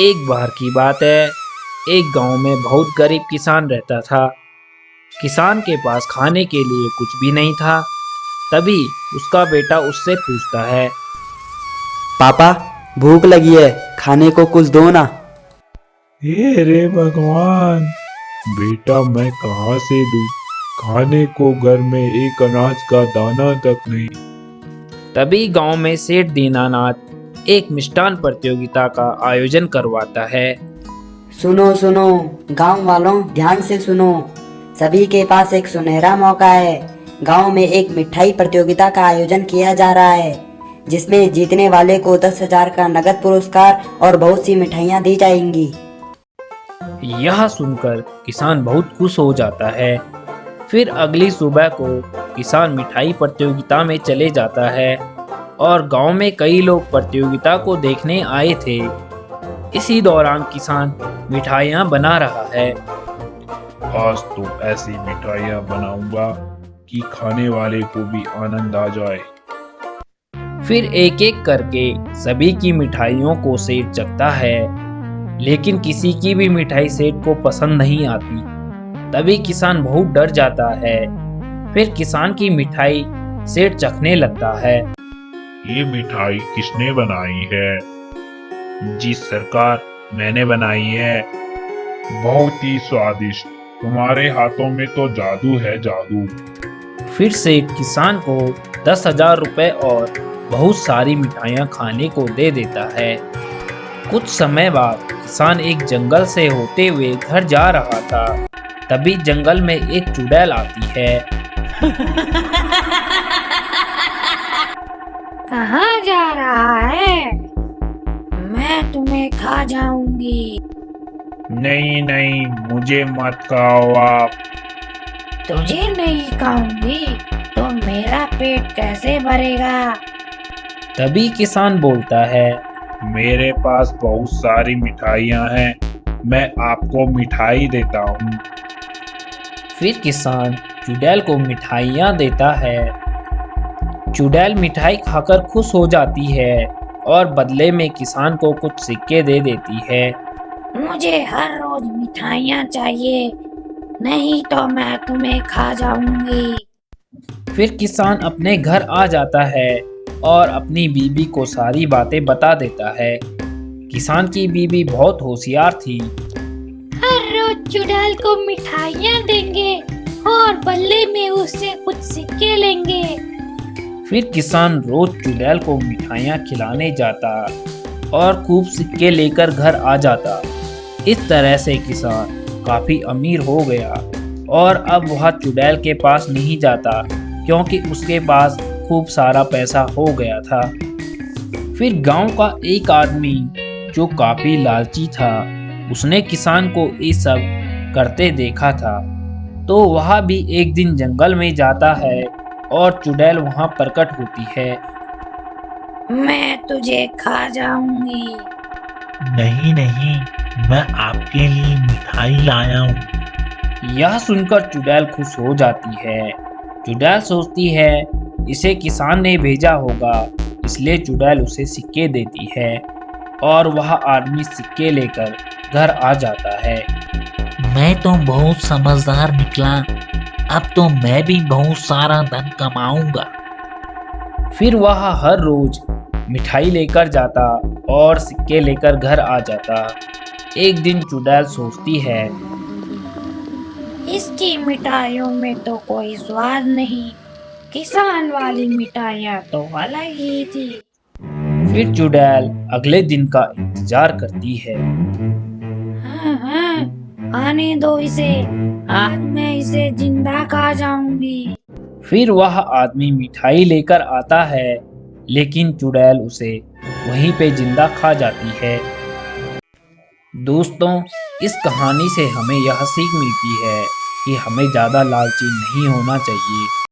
एक बार की बात है, एक गांव में बहुत गरीब किसान रहता था। किसान के पास खाने के लिए कुछ भी नहीं था। तभी उसका बेटा उससे पूछता है। पापा, भूख लगी है, खाने को कुछ दो ना। हे रे भगवान, बेटा मैं कहाँ से दूं? खाने को घर में एक अनाज का दाना तक नहीं। तभी गांव में सेठ दीनानाथ एक मिष्ठान प्रतियोगिता का आयोजन करवाता है। सुनो सुनो, गांव वालों ध्यान से सुनो। सभी के पास एक सुनहरा मौका है। गांव में एक मिठाई प्रतियोगिता का आयोजन किया जा रहा है, जिसमें जीतने वाले को 10,000 का नगद पुरस्कार और बहुत सी मिठाइयां दी जाएंगी। यह सुनकर किसान बहुत खुश हो जाता है। फिर अगली सुबह को किसान मिठाई प्रतियोगिता में चले जाता है और गांव में कई लोग प्रतियोगिता को देखने आए थे। इसी दौरान किसान मिठाइयाँ बना रहा है। आज तो ऐसी मिठाइयाँ बनाऊंगा कि खाने वाले को भी आनंद आ जाए। फिर एक एक करके सभी की मिठाइयों को सेठ चखता है, लेकिन किसी की भी मिठाई सेठ को पसंद नहीं आती। तभी किसान बहुत डर जाता है। फिर किसान की मिठाई सेठ चखने लगता है। ये मिठाई किसने बनाई है? जी सरकार, मैंने बनाई है। बहुत ही स्वादिष्ट। तुम्हारे हाथों में तो जादू है, जादू। फिर सेठ किसान को 10,000 रुपए और बहुत सारी मिठाइयाँ खाने को दे देता है। कुछ समय बाद किसान एक जंगल से होते हुए घर जा रहा था। तभी जंगल में एक चुड़ैल आती है। कहाँ जा रहा है? मैं तुम्हें खा जाऊंगी। नहीं नहीं, मुझे मत खाओ आप। तुझे नहीं खाऊंगी तो मेरा पेट कैसे भरेगा? तभी किसान बोलता है। मेरे पास बहुत सारी मिठाइयाँ हैं, मैं आपको मिठाई देता हूँ। फिर किसान चुड़ैल को मिठाइयाँ देता है। चुड़ैल मिठाई खाकर खुश हो जाती है और बदले में किसान को कुछ सिक्के दे देती है। मुझे हर रोज मिठाइयाँ चाहिए, नहीं तो मैं तुम्हें खा जाऊंगी। फिर किसान अपने घर आ जाता है और अपनी बीबी को सारी बातें बता देता है। किसान की बीबी बहुत होशियार थी। हर रोज चुड़ैल को मिठाइयाँ देंगे और बदले में उससे कुछ सिक्के लेंगे। फिर किसान रोज चुड़ैल को मिठाइयाँ खिलाने जाता और खूब सिक्के लेकर घर आ जाता। इस तरह से किसान काफी अमीर हो गया और अब वह चुड़ैल के पास नहीं जाता, क्योंकि उसके पास खूब सारा पैसा हो गया था। फिर गांव का एक आदमी जो काफी लालची था, उसने किसान को ये सब करते देखा था, तो वह भी एक दिन जंगल में जाता है और चुड़ैल वहां प्रकट होती है। मैं तुझे खा जाऊंगी। नहीं नहीं, मैं आपके लिए मिठाई लाया हूँ। यह सुनकर चुड़ैल खुश हो जाती है। चुड़ैल सोचती है इसे किसान ने भेजा होगा, इसलिए चुड़ैल उसे सिक्के देती है और वह आदमी सिक्के लेकर घर आ जाता है। मैं तो बहुत समझदार निकला, अब तो मैं भी बहुत सारा धन कमाऊंगा। फिर वह हर रोज मिठाई लेकर जाता और सिक्के लेकर घर आ जाता। एक दिन चुड़ैल सोचती है, इसकी मिठाइयों में तो कोई स्वाद नहीं, किसान वाली मिठाइयाँ तो अलग ही थी। फिर चुड़ैल अगले दिन का इंतजार करती है। हाँ हाँ, आने दो इसे, आज मैं इसे जिंदा खा जाऊंगी। फिर वह आदमी मिठाई लेकर आता है, लेकिन चुड़ैल उसे वहीं पे जिंदा खा जाती है। दोस्तों, इस कहानी से हमें यह सीख मिलती है कि हमें ज़्यादा लालची नहीं होना चाहिए।